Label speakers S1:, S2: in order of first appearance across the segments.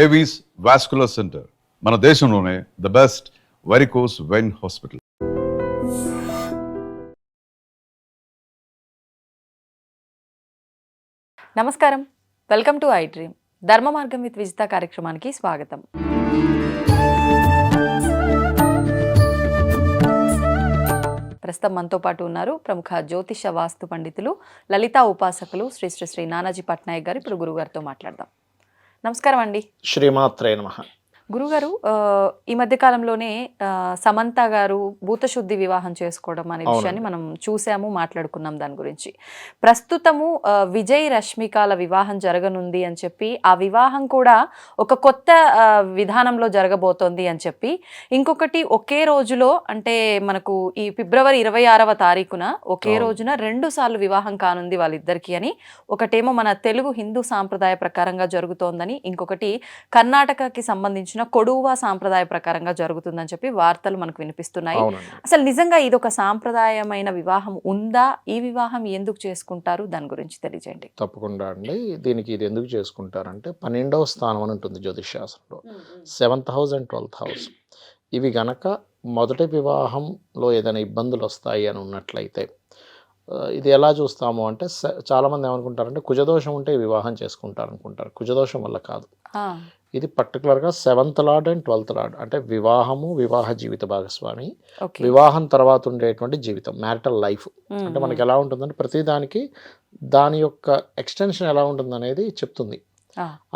S1: Avis vascular centre మన దేశంలోనే the best varicose vein hospital.
S2: నమస్కారం, వెల్కమ్ టు ఐ డ్రీమ్. ధర్మ మార్గం విత్ విజిత కార్యక్రమానికి స్వాగతం. ప్రస్తుతం మనతో పాటు ఉన్నారు ప్రముఖ జ్యోతిష వాస్తు పండితులు, లలితా ఉపాసకులు శ్రీ శ్రీ శ్రీ నానాజీ పట్నాయక్ గారు. ఇప్పుడు గురుగారితో మాట్లాడదాం. నమస్కారం అండి.
S3: శ్రీమాత్రే నమః.
S2: గురుగారు, ఈ మధ్య కాలంలోనే సమంత గారు భూతశుద్ధి వివాహం చేసుకోవడం అనే విషయాన్ని మనం చూసాము, మాట్లాడుకున్నాం దాని గురించి. ప్రస్తుతము విజయ్ రష్మికల వివాహం జరగనుంది అని చెప్పి, ఆ వివాహం కూడా ఒక కొత్త విధానంలో జరగబోతోంది అని చెప్పి, ఇంకొకటి ఒకే రోజులో అంటే మనకు ఈ ఫిబ్రవరి 26వ తారీఖున ఒకే రోజున 2 సార్లు వివాహం కానుంది వాళ్ళిద్దరికి అని, ఒకటేమో మన తెలుగు హిందూ సాంప్రదాయ ప్రకారంగా జరుగుతోందని, ఇంకొకటి కర్ణాటకకి సంబంధించిన కొడువా సాంప్రదాయ ప్రకారంగా జరుగుతుందని చెప్పి వార్తలు మనకు వినిపిస్తున్నాయి. అసలు నిజంగా ఇది ఒక సాంప్రదాయమైన వివాహం ఉందా? ఈ వివాహం ఎందుకు చేసుకుంటారు? దాని గురించి తెలియజేయండి.
S3: తప్పకుండా అండి. దీనికి ఇది ఎందుకు చేసుకుంటారంటే 12వ స్థానం అని ఉంటుంది జ్యోతిష్ శాస్త్రంలో. 7th house and 12th house. ఇవి గనక మొదటి వివాహంలో ఏదైనా ఇబ్బందులు వస్తాయి అని ఉన్నట్లయితే ఇది ఎలా చూస్తాము అంటే, చాలామంది ఏమనుకుంటారంటే కుజదోషం ఉంటే వివాహం చేసుకుంటారు అనుకుంటారు. కుజదోషం వల్ల కాదు. ఇది పర్టికులర్గా 7th lord and 12th lord అంటే వివాహము, వివాహ జీవిత భాగస్వామి, వివాహం తర్వాత ఉండేటువంటి జీవితం, మ్యారిటల్ లైఫ్. అంటే మనకి ఎలా ఉంటుందంటే ప్రతిదానికి దాని యొక్క ఎక్స్టెన్షన్ ఎలా ఉంటుందనేది చెప్తుంది.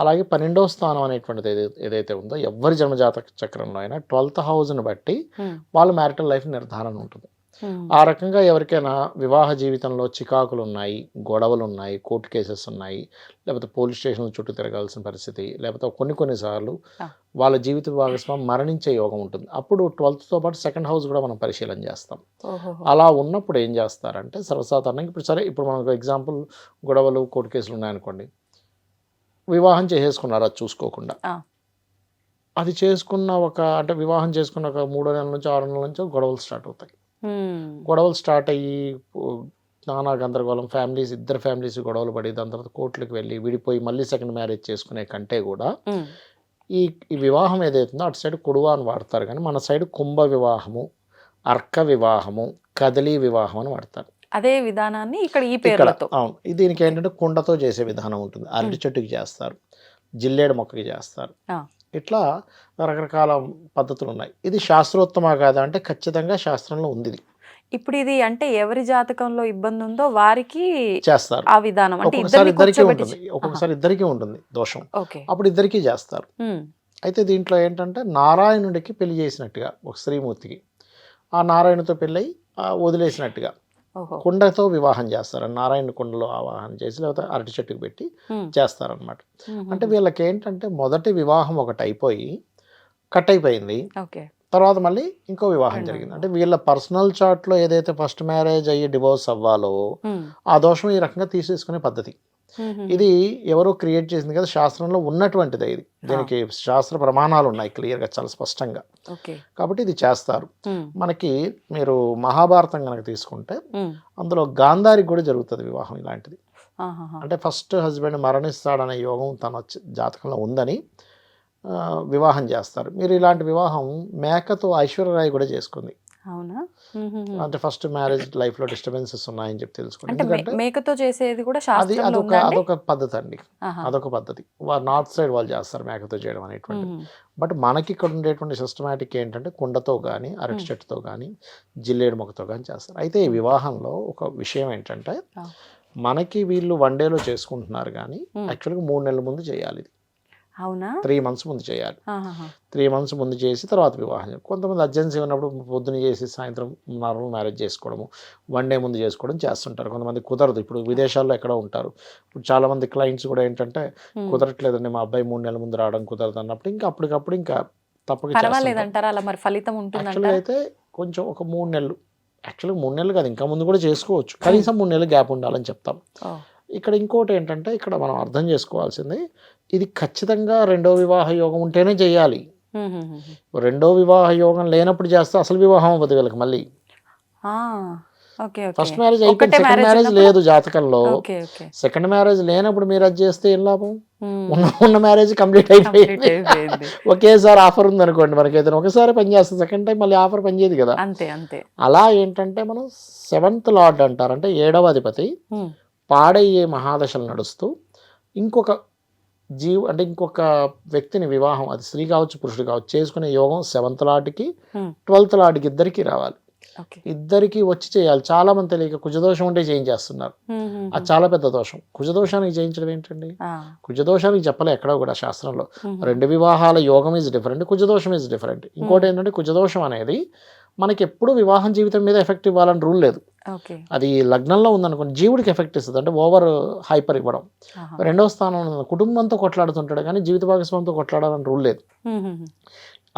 S3: అలాగే 12వ స్థానం అనేటువంటిది ఏదైతే ఉందో ఎవరి జన్మజాతక చక్రంలో అయినా 12th హౌస్ని బట్టి వాళ్ళ మ్యారిటల్ లైఫ్ నిర్ధారణ ఉంటుంది. ఆ రకంగా ఎవరికైనా వివాహ జీవితంలో చికాకులు ఉన్నాయి, గొడవలు ఉన్నాయి, కోర్టు కేసెస్ ఉన్నాయి, లేకపోతే పోలీస్ స్టేషన్ చుట్టూ తిరగాల్సిన పరిస్థితి, లేకపోతే కొన్నిసార్లు వాళ్ళ జీవిత భాగస్వామి మరణించే యోగం ఉంటుంది. అప్పుడు 12th పాటు 2nd హౌస్ కూడా మనం పరిశీలన చేస్తాం. అలా ఉన్నప్పుడు ఏం చేస్తారంటే సర్వసాధారణంగా ఇప్పుడు మనకు ఎగ్జాంపుల్ గొడవలు కోర్టు కేసులు ఉన్నాయనుకోండి, వివాహం చేసేసుకున్నారు అది చూసుకోకుండా. అది చేసుకున్న అంటే వివాహం చేసుకున్న ఒక 3 నెలల నుంచి 6 నెలల నుంచి గొడవలు స్టార్ట్ అవుతాయి. గొడవలు స్టార్ట్ అయ్యి నానా గందరగోళం, ఇద్దరు ఫ్యామిలీస్ గొడవలు పడి దాని తర్వాత కోర్టులకు వెళ్ళి విడిపోయి మళ్ళీ 2nd మ్యారేజ్ చేసుకునే కంటే కూడా ఈ వివాహం ఏదైతుందో అటు సైడ్ కొడువా అని వాడతారు, కానీ మన సైడ్ కుంభ వివాహము, అర్క వివాహము, కదలీ వివాహం అని వాడతారు.
S2: అదే విధానాన్ని ఇక్కడ ఈ పేరుతో.
S3: అవును. దీనికి ఏంటంటే కుండతో చేసే విధానం ఉంటుంది. అరటి చెట్టుకి చేస్తారు, జిల్లేడు మొక్కకి చేస్తారు. ఇట్లా రకరకాల పద్ధతులు ఉన్నాయి. ఇది శాస్త్రోత్తమ కాదా అంటే ఖచ్చితంగా శాస్త్రంలో ఉంది.
S2: ఇప్పుడు ఇది అంటే ఎవరి జాతకంలో ఇబ్బంది ఉందో వారికి
S3: చేస్తారు
S2: ఆ విధానం.
S3: ఒక్కొక్కసారి ఇద్దరికీ ఉంటుంది, ఒక్కొక్కసారి ఇద్దరికీ ఉంటుంది దోషం, అప్పుడు ఇద్దరికీ చేస్తారు. అయితే దీంట్లో ఏంటంటే నారాయణుడికి పెళ్లి చేసినట్టుగా ఒక శ్రీమూర్తికి, ఆ నారాయణుడితో పెళ్ళి వదిలేసినట్టుగా కుండతో వివాహం చేస్తారు. నారాయణ కుండలో ఆవాహన చేసి లేకపోతే అరటి చెట్టుకు పెట్టి చేస్తారనమాట. అంటే వీళ్ళకి ఏంటంటే మొదటి వివాహం ఒకటి అయిపోయి కట్ అయిపోయింది, తర్వాత మళ్ళీ ఇంకో వివాహం జరిగింది. అంటే వీళ్ళ పర్సనల్ చార్ట్లో ఏదైతే ఫస్ట్ మ్యారేజ్ అయ్యి డివోర్స్ అవ్వాలో ఆ దోషం ఈ రకంగా తీసేసుకునే పద్ధతి. ఇది ఎవరో క్రియేట్ చేసింది కదా, శాస్త్రంలో ఉన్నటువంటిది. ఇది దీనికి శాస్త్ర ప్రమాణాలు ఉన్నాయి క్లియర్గా, చాలా స్పష్టంగా. కాబట్టి ఇది చేస్తారు. మనకి మీరు మహాభారతం కనుక తీసుకుంటే అందులో గాంధారికి కూడా జరుగుతుంది వివాహం ఇలాంటిది. అంటే ఫస్ట్ హస్బెండ్ మరణిస్తాడనే యోగం తన జాతకంలో ఉందని వివాహం చేస్తారు. మీరు ఇలాంటి వివాహం మేకతో ఐశ్వర్యరాయ్ కూడా చేసుకుంది.
S2: అవునా?
S3: అంటే ఫస్ట్ మ్యారేజ్ లైఫ్ లో డిస్టర్బెన్సెస్ ఉన్నాయని చెప్పి తెలుసుకోండి.
S2: ఎందుకంటే మేకతో చేసేది కూడా
S3: అదొక పద్ధతి అండి, అదొక పద్ధతి. నార్త్ సైడ్ వాళ్ళు చేస్తారు మేకతో చేయడం అనేటువంటి. బట్ మనకి ఇక్కడ ఉండేటువంటి సిస్టమేటిక్ ఏంటంటే కుండతో కానీ, అరటి చెట్టుతో కానీ, జిల్లేడు మొక్కతో కానీ చేస్తారు. అయితే ఈ వివాహంలో ఒక విషయం ఏంటంటే మనకి వీళ్ళు 1 డేలో చేసుకుంటున్నారు, కానీ యాక్చువల్గా 3 నెలల ముందు చేయాలి. ఇది
S2: అవునా?
S3: 3 months ముందు చేయాలి. 3 months ముందు చేసి తర్వాత వివాహం. కొంతమంది అర్జెన్సీ ఉన్నప్పుడు పొద్దున చేసి సాయంత్రం నార్మల్ మ్యారేజ్ చేసుకోవడము, 1 day ముందు చేసుకోవడం చేస్తుంటారు. కొంతమంది కుదరదు, ఇప్పుడు విదేశాల్లో ఎక్కడో ఉంటారు. ఇప్పుడు చాలామంది క్లయింట్స్ కూడా ఏంటంటే కుదరట్లేదండి మా అబ్బాయి 3 నెలల ముందు రావడం కుదరదు అన్నప్పుడు ఇంకా అప్పటికప్పుడు ఇంకా తప్పక
S2: పర్వాలేదంటారా? అలా మరి ఫలితం ఉంటుంది.
S3: యాక్చువల్గా అయితే కొంచెం ఒక 3 నెలలు, యాక్చువల్గా 3 నెలలు కాదు ఇంకా ముందు కూడా చేసుకోవచ్చు, కనీసం 3 నెలలు గ్యాప్ ఉండాలని చెప్తాం. ఇక్కడ ఇంకోటి ఏంటంటే ఇక్కడ మనం అర్థం చేసుకోవాల్సింది, ఇది ఖచ్చితంగా 2వ వివాహ యోగం ఉంటేనే చేయాలి. 2వ వివాహ యోగం లేనప్పుడు చేస్తే అసలు వివాహం అవ్వదు వీళ్ళకి మళ్ళీ.
S2: ఓకే ఓకే
S3: ఫస్ట్ మ్యారేజ్ అయిపోయింది,
S2: ఒకటే
S3: సెకండ్
S2: మ్యారేజ్
S3: మ్యారేజ్
S2: ఉన్నప్పుడు?
S3: లేదు జాతకంలో.
S2: ఓకే ఓకే
S3: సెకండ్ మ్యారేజ్ లేనప్పుడు మీరు అది చేస్తే ఏం లాభం? ఉన్న మ్యారేజ్ కంప్లీట్
S2: కంప్లీట్
S3: అయిపోయింది.
S2: అయిపోయింది.
S3: ఒకేసారి ఆఫర్ ఉంది అనుకోండి, మనకి ఏదైనా ఒకసారి పనిచేస్తుంది, సెకండ్ టైం మళ్ళీ ఆఫర్ పనిచేయదు కదా.
S2: అంతే అంతే.
S3: అలా ఏంటంటే మనం 7th లార్డ్ అంటారు, అంటే 7వ అధిపతి
S2: ఉమ్,
S3: పాడయ్యే మహాదశలు నడుస్తూ ఇంకొక అంటే ఇంకొక వ్యక్తిని వివాహం, అది స్త్రీ కావచ్చు పురుషుడు కావచ్చు, చేసుకునే యోగం 7th లార్డ్కి
S2: ఉమ్,
S3: 12th లార్డ్కి ఇద్దరికి రావాలి.
S2: ఓకే.
S3: ఇద్దరికి వచ్చి చేయాలి. చాలా మంది తెలియక కుజదోషం ఉంటే చేయించేస్తున్నారు,
S2: ఉమ్, ఉమ్,
S3: అది చాలా పెద్ద దోషం. కుజదోషానికి చేయించడం ఏంటండి?
S2: ఆ,
S3: కుజదోషానికి చెప్పలే ఎక్కడా కూడా శాస్త్రంలో.
S2: ఉమ్,
S3: 2 వివాహాల యోగం ఈజ్ డిఫరెంట్, కుజదోషం ఈజ్ డిఫరెంట్. ఇంకోటి ఏంటంటే కుజదోషం అనేది మనకి ఎప్పుడు వివాహం జీవితం మీద ఎఫెక్ట్ ఇవ్వాలని రూల్ లేదు.
S2: ఓకే.
S3: అది లగ్నంలో ఉందనుకోండి జీవుడికి ఎఫెక్ట్ ఇస్తుంది, అంటే ఓవర్ హైపర్ ఇవ్వడం.
S2: ఆహా.
S3: 2వ స్థానంలో ఉన్న కుటుంబంతో కొట్లాడుతుంటాడు కానీ జీవిత భాగస్వామితో కొట్లాడాలని రూల్ లేదు.
S2: ఉమ్, ఉమ్,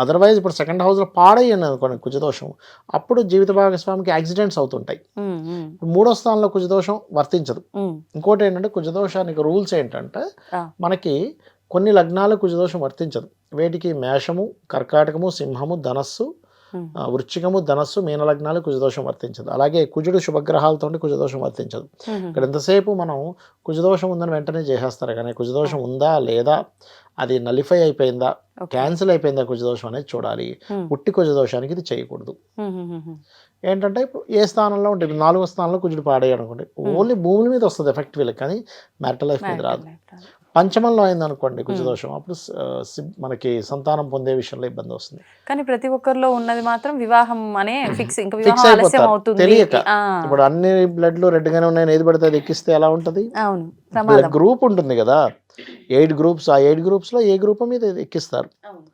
S3: అదర్వైజ్ ఇప్పుడు 2nd హౌస్లో పాడయ్యింది అనుకోండి కుజదోషం, అప్పుడు జీవిత భాగస్వామికి యాక్సిడెంట్స్ అవుతుంటాయి.
S2: ఉమ్, ఉమ్,
S3: 3వ స్థానంలో కుజదోషం వర్తించదు.
S2: ఉమ్,
S3: ఇంకోటి ఏంటంటే కుజదోషానికి రూల్స్ ఏంటంటే
S2: ఆ,
S3: మనకి కొన్ని లగ్నాలకు కుజదోషం వర్తించదు. వేటికి? మేషము, కర్కాటకము, సింహము, ధనస్సు,
S2: ఉమ్,
S3: వృశ్చికము, ధనస్సు, మీన లగ్నాలు కుజదోషం వర్తించదు. అలాగే కుజుడు శుభగ్రహాలతో కుజదోషం వర్తించదు.
S2: ఉమ్,
S3: ఇక్కడ ఎంతసేపు మనం కుజదోషం ఉందని వెంటనే చేసేస్తారు, కానీ కుజదోషం ఉందా లేదా, అది నలిఫై అయిపోయిందా,
S2: ఓకే.
S3: క్యాన్సిల్ అయిపోయిందా కుజదోషం అనేది చూడాలి.
S2: ఉమ్,
S3: పుట్టి కుజదోషానికి ఇది చేయకూడదు.
S2: ఉమ్, ఉమ్, ఉమ్,
S3: ఏంటంటే ఇప్పుడు ఏ స్థానంలో ఉంటుంది, 4వ స్థానంలో కుజుడు పాడేయడం అనుకోండి, ఓన్లీ భూముల మీద వస్తుంది ఎఫెక్ట్ వీళ్ళకి, కానీ మ్యారిటల్ లైఫ్ మీద రాదు. పంచమంలో అయింది అనుకోండి కుజదోషం, అప్పుడు మనకి సంతానం పొందే విషయంలో ఇబ్బంది వస్తుంది.
S2: కానీ ప్రతి ఒక్కరిలో ఉన్నది మాత్రం వివాహం అనే ఫిక్స్, ఇంకా
S3: ఫిక్స్
S2: వివాహం ఆలస్యం
S3: అయిపోతారు
S2: అవుతుంది.
S3: తెలియక.
S2: ఆ,
S3: ఇప్పుడు అన్ని బ్లడ్లు రెడ్గానే ఉన్నాయని ఏది పడితే అది ఎక్కిస్తే ఎలా ఉంటుంది?
S2: అవును, ప్రమాదం.
S3: గ్రూప్ ఉంటుంది కదా, 8 గ్రూప్స్, ఆ 8 గ్రూప్స్లో ఏ గ్రూప్ మీద ఎక్కిస్తారు.
S2: అవును, అవును.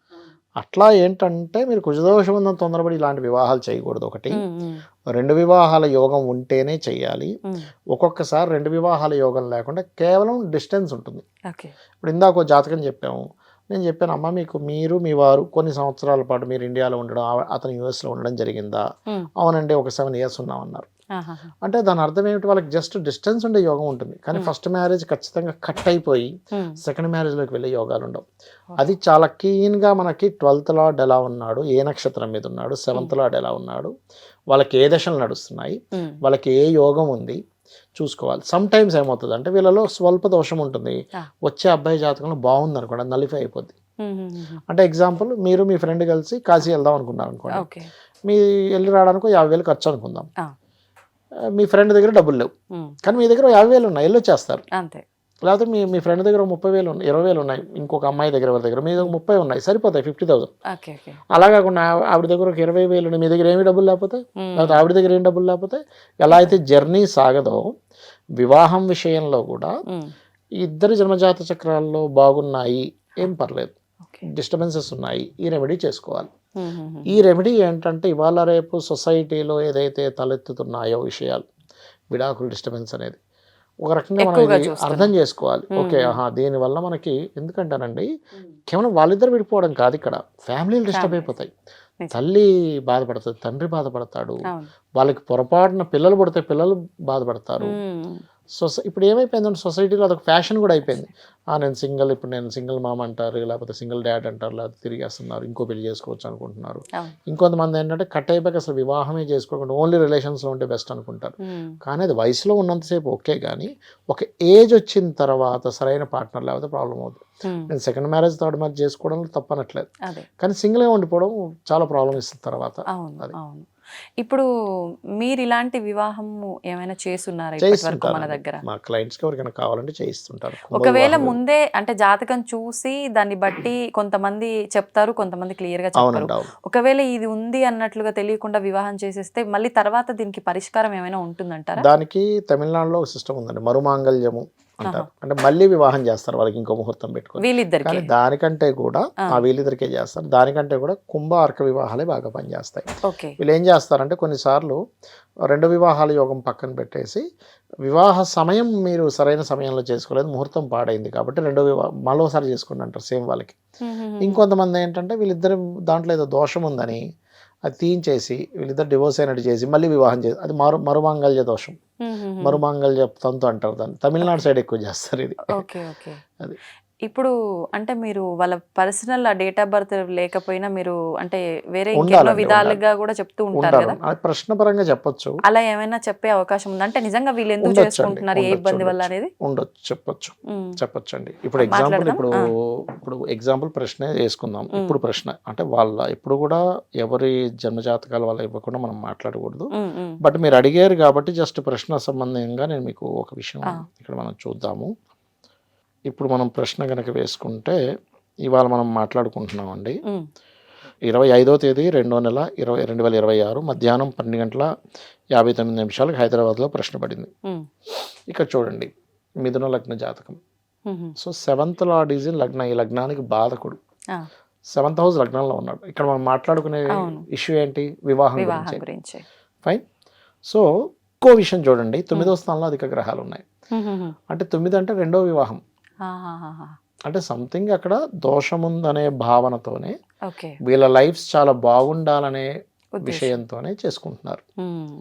S3: అట్లా ఏంటంటే మీరు కుజదోషం ఉందని తొందరపడి ఇలాంటి వివాహాలు చేయకూడదు. ఒకటి.
S2: ఉమ్, ఉమ్,
S3: 2 వివాహాల యోగం ఉంటేనే చెయ్యాలి.
S2: ఉమ్,
S3: ఒక్కొక్కసారి 2 వివాహాల యోగం లేకుండా కేవలం డిస్టెన్స్ ఉంటుంది.
S2: ఓకే.
S3: ఇప్పుడు ఇందాక ఒక జాతకం చెప్పాము, నేను చెప్పాను అమ్మ మీకు మీరు మీ వారు కొన్ని సంవత్సరాల పాటు మీరు ఇండియాలో ఉండడం, అతను యూఎస్లో ఉండడం జరిగిందా?
S2: ఉమ్,
S3: అవునండి, ఒక 7 years ఉన్నామన్నారు.
S2: ఆహాహా.
S3: అంటే దాని అర్థం ఏమిటి? వాళ్ళకి జస్ట్ డిస్టెన్స్ ఉండే యోగం ఉంటుంది, కానీ ఫస్ట్ మ్యారేజ్ ఖచ్చితంగా కట్ అయిపోయి
S2: ఉమ్,
S3: సెకండ్ మ్యారేజ్లోకి వెళ్ళే యోగాలు ఉండవు. అది చాలా కీన్గా మనకి 12th లార్డ్ ఎలా ఉన్నాడు, ఏ నక్షత్రం మీద ఉన్నాడు, 7th లార్డ్ ఎలా ఉన్నాడు, వాళ్ళకి ఏ దశలు నడుస్తున్నాయి,
S2: ఉమ్,
S3: వాళ్ళకి ఏ యోగం ఉంది చూసుకోవాలి. సమ్ టైమ్స్ ఏమవుతుంది అంటే వీళ్ళలో స్వల్ప దోషం ఉంటుంది,
S2: ఆ.
S3: వచ్చే అబ్బాయి జాతకంలో బాగుంది అనుకోండి, అది నలిఫై అయిపోద్ది.
S2: ఉమ్, ఉమ్, ఉమ్,
S3: అంటే ఎగ్జాంపుల్, మీరు మీ ఫ్రెండ్ కలిసి కాశీ వెళ్దాం అనుకున్నారు అనుకోండి,
S2: ఓకే.
S3: మీ వెళ్ళి రావడానికి 50,000 ఖర్చు అనుకుందాం.
S2: ఆ,
S3: మీ ఫ్రెండ్ దగ్గర డబ్బులు లేవు,
S2: ఉమ్,
S3: కానీ మీ దగ్గర 50,000 ఉన్నాయి, వెళ్ళొచ్చేస్తారు.
S2: అంతే.
S3: లేకపోతే మీ ఫ్రెండ్ దగ్గర 30,000 ఉన్నాయి, 20,000 ఉన్నాయి, ఇంకొక అమ్మాయి దగ్గర ఎవరి దగ్గర మీ దగ్గర 30 ఉన్నాయి, సరిపోతాయి 50,000.
S2: Okay okay.
S3: అలా కాకుండా ఆవిడ దగ్గర ఒక 20,000 ఉన్నాయి, మీ దగ్గర ఏమీ డబ్బులు లేకపోతే,
S2: ఉమ్,
S3: లేకపోతే ఆవిడ దగ్గర ఏం డబ్బులు లేకపోతే, ఎలా అయితే జర్నీ సాగదో వివాహం విషయంలో కూడా
S2: ఉమ్,
S3: ఈ ఇద్దరు జన్మజాత చక్రాల్లో బాగున్నాయి, ఏం పర్లేదు,
S2: ఓకే.
S3: డిస్టర్బెన్సెస్ ఉన్నాయి, ఈ రెమెడీ చేసుకోవాలి.
S2: ఉమ్, ఉమ్, ఉమ్,
S3: ఈ రెమెడీ ఏంటంటే ఇవాళ రేపు సొసైటీలో ఏదైతే తలెత్తుతున్నాయో విషయాలు, విడాకులు, డిస్టర్బెన్స్ అనేది ఒక రకంగా మనం
S2: ఎక్కువగా
S3: ఇది
S2: చూస్తున్నాం.
S3: అర్థం చేసుకోవాలి. ఓకే, దీనివల్ల మనకి ఎందుకంటానండి, కేవలం వాళ్ళిద్దరు విడిపోవడం కాదు, ఇక్కడ ఫ్యామిలీలు డిస్టర్బ్ అయిపోతాయి.
S2: నిజం.
S3: తల్లి బాధపడుతుంది, తండ్రి బాధపడతాడు,
S2: అవును.
S3: వాళ్ళకి పొరపాటున పిల్లలు పుడితే పిల్లలు బాధపడతారు.
S2: ఉమ్,
S3: ఇప్పుడు ఏమైపోయిందంటే సొసైటీలో అదొక ఫ్యాషన్ కూడా అయిపోయింది. నేను సింగిల్, ఇప్పుడు నేను సింగిల్ మామ అంటారు, లేకపోతే సింగిల్ డాడ్ అంటారు, లేకపోతే తిరిగేస్తున్నారు, ఇంకో పెళ్లి చేసుకోవచ్చు అనుకుంటున్నారు.
S2: అవును.
S3: ఇంకొంతమంది ఏంటంటే కట్ అయిపోయాక అసలు వివాహమే చేసుకోకుండా ఓన్లీ రిలేషన్స్లో ఉంటే బెస్ట్ అనుకుంటారు.
S2: ఉమ్,
S3: కానీ అది వయసులో ఉన్నంతసేపు ఓకే, కానీ ఒక ఏజ్ వచ్చిన తర్వాత సరైన పార్ట్నర్ లేకపోతే ప్రాబ్లం అవుతుంది.
S2: ఉమ్,
S3: నేను సెకండ్ మ్యారేజ్, థర్డ్ మ్యారేజ్ చేసుకోవడంలో తప్పనట్లేదు,
S2: అదే.
S3: కానీ సింగిల్గా ఉండిపోవడం చాలా ప్రాబ్లం ఇస్తుంది తర్వాత.
S2: అవును
S3: అది.
S2: అవును. ఇప్పుడు మీరు ఇలాంటి వివాహము ఏమైనా చేస్తున్నారా ఇప్పటి వరకు మన
S3: చేయిస్తుంటారు
S2: దగ్గర?
S3: మా క్లయింట్స్కి ఎవరికైనా కావాలంటే చేయిస్తుంటారు.
S2: ఒకవేళ ముందే అంటే జాతకం చూసి దాన్ని బట్టి కొంతమంది చెప్తారు, కొంతమంది క్లియర్ గా చెప్తారు.
S3: అవునండి, అవును.
S2: ఒకవేళ ఇది ఉంది అన్నట్లుగా తెలియకుండా వివాహం చేసేస్తే మళ్ళీ తర్వాత దీనికి పరిష్కారం ఏమైనా ఉంటుందంటారా?
S3: దానికి తమిళనాడులో ఒక సిస్టమ్ ఉందండి, మరుమాంగళ్యము అంటారు. అంటే మళ్ళీ వివాహం చేస్తారు వాళ్ళకి ఇంకో ముహూర్తం పెట్టుకొని.
S2: వీళ్ళిద్దరికి
S3: కానీ దానికంటే కూడా వీళ్ళిద్దరికే చేస్తారు, దానికంటే కూడా కుంభ అర్క వివాహాలే బాగా పనిచేస్తాయి.
S2: ఓకే.
S3: వీళ్ళు ఏం చేస్తారంటే కొన్నిసార్లు 2 వివాహాల యోగం పక్కన పెట్టేసి, వివాహ సమయం మీరు సరైన సమయంలో చేసుకోలేదు, ముహూర్తం పాడైంది కాబట్టి 2వ వివాహం మరోసారి చేసుకోండి అంటారు సేమ్ వాళ్ళకి. ఇంకొంతమంది ఏంటంటే వీళ్ళిద్దరు దాంట్లో ఏదో దోషం ఉందని అది తీయించేసి వీళ్ళిద్దరు డివోర్స్ అయినట్టు చేసి మళ్ళీ వివాహం చేసి, అది మరుమాంగళ్య దోషం, మరుమాంగళ్య తంతు అంటారు దాన్ని. తమిళనాడు సైడ్ ఎక్కువ చేస్తారు ఇది.
S2: Okay okay.
S3: అది
S2: ఇప్పుడు అంటే మీరు వాళ్ళ పర్సనల్ డేట్ ఆఫ్ బర్త్ లేకపోయినా మీరు అంటే వేరే ఇంకెన్నో
S3: ఉండాలండి,
S2: విధాలుగా కూడా చెప్తూ ఉంటారు
S3: ఉంటారు.
S2: కదా,
S3: అది ప్రశ్నపరంగా చెప్పొచ్చు.
S2: అలా ఏమైనా చెప్పే అవకాశం ఉందా? అంటే నిజంగా వీళ్ళు ఎందుకు
S3: ఉండొచ్చండి,
S2: చేసుకుంటున్నారు, ఏ
S3: ఉండొచ్చు,
S2: ఇబ్బంది వల్ల
S3: ఉండొచ్చు.
S2: అనేది?
S3: ఉండొచ్చు, చెప్పొచ్చు,
S2: ఉమ్.
S3: చెప్పొచ్చండి. ఇప్పుడు ఎగ్జాంపుల్
S2: మాట్లాడదాం.
S3: ఇప్పుడు ఎగ్జాంపుల్ ప్రశ్నే వేసుకుందాం. ఇప్పుడు ప్రశ్న అంటే వాళ్ళ ఎప్పుడు కూడా ఎవరి జన్మజాతకాల వల్ల ఇవ్వకుండా మనం మాట్లాడకూడదు.
S2: ఉమ్, ఉమ్.
S3: బట్ మీరు అడిగారు కాబట్టి జస్ట్ ప్రశ్న సంబంధంగా నేను మీకు ఒక విషయం ఇక్కడ మనం చూద్దాము. ఇప్పుడు మనం ప్రశ్న కనుక వేసుకుంటే ఇవాళ మనం మాట్లాడుకుంటున్నామండి.
S2: ఉమ్.
S3: 25వ తేదీ 2వ నెల 2026 మధ్యాహ్నం 12:59 హైదరాబాద్లో ప్రశ్న పడింది.
S2: ఉమ్.
S3: ఇక్కడ చూడండి, మిథున లగ్న జాతకం.
S2: Um.
S3: So 7th lord is in lagna, ఈ లగ్నానికి బాధకుడు.
S2: ఆ,
S3: 7th హౌస్ లగ్నంలో ఉన్నాడు. ఇక్కడ మనం మాట్లాడుకునే
S2: అవును.
S3: ఇష్యూ ఏంటి? వివాహం
S2: వివాహం
S3: గురించి.
S2: గురించి.
S3: ఫైన్. సో ఇంకో విషయం చూడండి, 9వ స్థానంలో అధిక గ్రహాలు ఉన్నాయి.
S2: ఉమ్, ఉమ్, ఉమ్.
S3: అంటే 9 అంటే రెండో వివాహం.
S2: ఆహాహాహా.
S3: అంటే సంథింగ్ అక్కడ దోషముందనే భావనతోనే
S2: ఓకే.
S3: వీళ్ళ లైఫ్స్ చాలా బాగుండాలనే
S2: ఉద్దేశం.
S3: విషయంతోనే చేసుకుంటున్నారు.
S2: ఉమ్.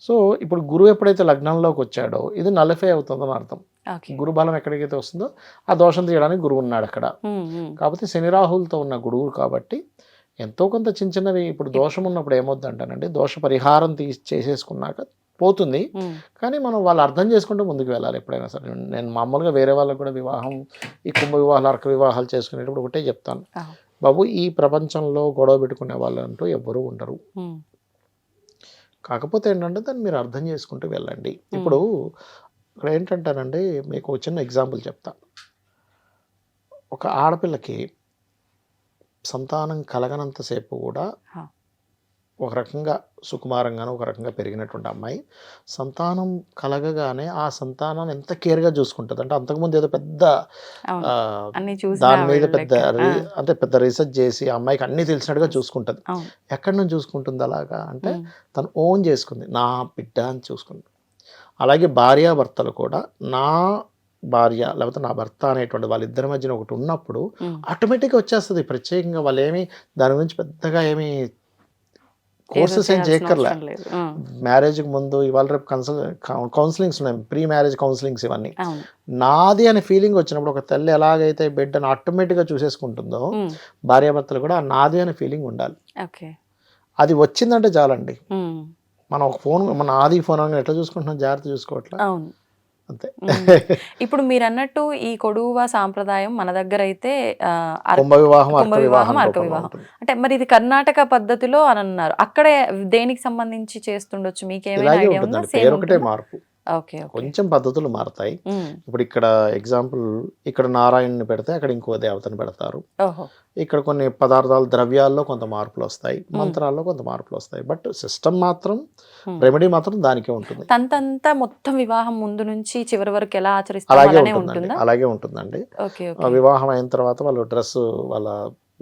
S3: సో ఇప్పుడు గురువు ఎప్పుడైతే లగ్నంలోకి వచ్చాడో ఇది నలిఫై అవుతుందని అర్థం.
S2: ఓకే.
S3: గురు బలం ఎక్కడికైతే వస్తుందో ఆ దోషం తీయడానికి గురువు ఉన్నాడు అక్కడ.
S2: ఉమ్, ఉమ్.
S3: కాకపోతే శని రాహులతో ఉన్న గురువు కాబట్టి ఎంతో కొంత చిన్న చిన్నవి ఇప్పుడు దోషం ఉన్నప్పుడు ఏమవుద్దంటానండి, దోష పరిహారం చేసేసుకున్నాక పోతుంది.
S2: ఉమ్.
S3: కానీ మనం వాళ్ళు అర్థం చేసుకుంటూ ముందుకు వెళ్ళాలి ఎప్పుడైనా సరే. నేను మామూలుగా వేరే వాళ్ళకు కూడా వివాహం, ఈ కుంభ వివాహాలు, అర్క వివాహాలు చేసుకునేటప్పుడు ఒకటే చెప్తాను,
S2: ఆ.
S3: బాబు ఈ ప్రపంచంలో గొడవ పెట్టుకునే వాళ్ళంటూ ఎవ్వరూ ఉండరు.
S2: ఉమ్.
S3: కాకపోతే ఏంటంటే దాన్ని మీరు అర్థం చేసుకుంటూ వెళ్ళండి. ఇప్పుడు ఇక్కడ ఏంటంటానండి, మీకు ఒక చిన్న ఎగ్జాంపుల్ చెప్తా. ఒక ఆడపిల్లకి సంతానం కలగనంతసేపు కూడా
S2: హా.
S3: ఒక రకంగా సుకుమారంగాను ఒక రకంగా పెరిగినటువంటి అమ్మాయి సంతానం కలగగానే ఆ సంతానాన్ని ఎంత కేర్గా చూసుకుంటుంది అంటే, అంతకుముందు ఏదో పెద్ద
S2: అవును.
S3: ఆ,
S2: అన్ని చూసి
S3: దాని మీద పెద్ద
S2: ఆ.
S3: అంటే పెద్ద రీసెర్చ్ చేసి ఆ అమ్మాయికి అన్ని తెలిసినట్టుగా చూసుకుంటుంది.
S2: అవును.
S3: ఎక్కడి నుంచి చూసుకుంటుంది అలాగా అంటే,
S2: ఉమ్.
S3: తను ఓన్ చేసుకుంది, నా బిడ్డ అని చూసుకుంది. అలాగే భార్యాభర్తలు కూడా నా భార్య లేకపోతే నా భర్త అనేటువంటి వాళ్ళిద్దరి మధ్యన ఒకటి ఉన్నప్పుడు
S2: ఉమ్.
S3: ఆటోమేటిక్గా వచ్చేస్తుంది. ప్రత్యేకంగా వాళ్ళు ఏమి దాని గురించి పెద్దగా ఏమి కోర్సెస్ ఏం
S2: ఏదో
S3: చేయక్కర్లే.
S2: అవసరం లేదు. ఉమ్.
S3: మ్యారేజ్కి ముందు ఇవాళ రేపు కౌన్సిలింగ్స్ ఉన్నాయి, ప్రీ మ్యారేజ్ కౌన్సిలింగ్స్ ఇవన్నీ.
S2: అవును.
S3: నాది అనే ఫీలింగ్ వచ్చినప్పుడు ఒక తల్లి ఎలాగైతే బిడ్డను ఆటోమేటిక్గా చూసేసుకుంటుందో
S2: ఉమ్.
S3: భార్యాభర్తలు కూడా ఆ నాది అనే ఫీలింగ్ ఉండాలి.
S2: ఓకే.
S3: అది వచ్చిందంటే చాలండి.
S2: ఉమ్.
S3: మనం ఒక ఫోన్, మన ఆది ఫోన్ అని ఎట్లా చూసుకుంటున్నాం, జాగ్రత్త చూసుకోవట్లా,
S2: అవును.
S3: అంతే.
S2: ఇప్పుడు మీరు అన్నట్టు ఈ కొడువ సాంప్రదాయం మన దగ్గర అయితే
S3: కుంభ వివాహం,
S2: కుంభ
S3: అర్క
S2: వివాహం,
S3: వివాహం
S2: అర్క
S3: రూపంలో
S2: వివాహం.
S3: ఉంటుంది.
S2: అంటే మరి ఇది కర్ణాటక పద్ధతిలో అని అన్నారు, అక్కడే దేనికి సంబంధించి చేస్తుండొచ్చు, మీకేమైనా
S3: ఇలాగే
S2: ఐడియా ఉందా?
S3: ఉంటుందండి,
S2: సేమ్
S3: పేరు ఒకటే
S2: ఉంటుందా?
S3: మార్పు,
S2: ఓకే. ఓకే.
S3: కొంచెం పద్ధతులు మారుతాయి.
S2: ఉమ్.
S3: ఇప్పుడు ఇక్కడ ఎగ్జాంపుల్, ఇక్కడ నారాయణని పెడితే అక్కడ ఇంకో దేవతని పెడతారు.
S2: ఓహో.
S3: ఇక్కడ కొన్ని పదార్థాలు, ద్రవ్యాల్లో కొంత మార్పులు వస్తాయి, మంత్రాల్లో కొంత మార్పులు వస్తాయి. బట్ సిస్టమ్ మాత్రం, రెమెడీ మాత్రం దానికే ఉంటుంది.
S2: తంతంతా మొత్తం వివాహం ముందు నుంచి చివరి వరకు ఎలా ఆచరిస్తారు
S3: అలాగే
S2: అలానే
S3: ఉంటుందండి,
S2: ఉంటుందా?
S3: అలాగే ఉంటుందండి.
S2: ఓకే.
S3: ఆ
S2: ఓకే.
S3: వివాహం అయిన తర్వాత వాళ్ళు డ్రెస్, వాళ్ళ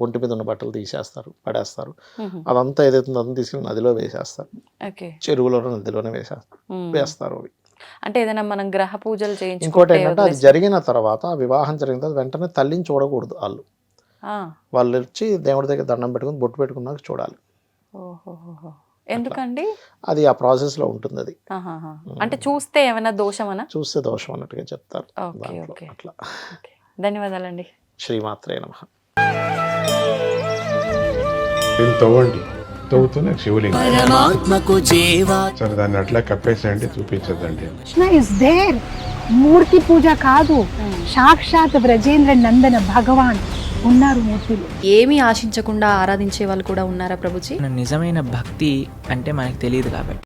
S3: ఒంటి మీద ఉన్న బట్టలు తీసేస్తారు, పడేస్తారు.
S2: ఉహు.
S3: అదంతా ఏదైతే ఉందో అదంతా తీసుకెళ్ళి నదిలో వేసేస్తారు,
S2: ఓకే.
S3: చెరువులోనో నదిలోనే
S2: ఉమ్.
S3: వేస్తారు అవి.
S2: అంటే ఏదైనా మనం గ్రహ పూజలు
S3: ఇంకోటి
S2: చేయించుకుంటే
S3: ఏంటంటే అది జరిగిన తర్వాత, ఆ వివాహం జరిగిన తర్వాత వెంటనే తల్లిని చూడకూడదు. వాళ్ళు వచ్చి దేవుడి దగ్గర దండం పెట్టుకుని బొట్టు పెట్టుకున్నాక చూడాలి.
S2: ఓహో. ఎందుకండి?
S3: అది ఆ ప్రాసెస్లో ఉంటుంది. అది
S2: ఆహాహా. అంటే చూస్తే ఏమైనా దోషమనా?
S3: చూస్తే దోషం అన్నట్టుగా చెప్తారు
S2: ఓకే.
S3: దాంట్లో.
S2: ఓకే.
S3: అట్లా.
S2: ఓకే. ధన్యవాదాలండి.
S3: శ్రీమాత్రే నమః.
S4: దీన్ని తవ్వండి, తవ్వుతూనే శివలింగం.
S5: పరమాత్మకు జీవా
S4: సరే దాన్ని అట్లా కప్పేసేయండి, చూపించదండి.
S6: Krishna is there. మూర్తి పూజ కాదు, సాక్షాత్ బ్రజేంద్ర నందన భగవాన్ ఉన్నారు మూర్తిలో.
S2: ఏమీ ఆశించకుండా ఆరాధించే వాళ్ళు కూడా ఉన్నారా ప్రభుజీ?
S5: నిజమైన భక్తి అంటే మనకు తెలియదు కాబట్టి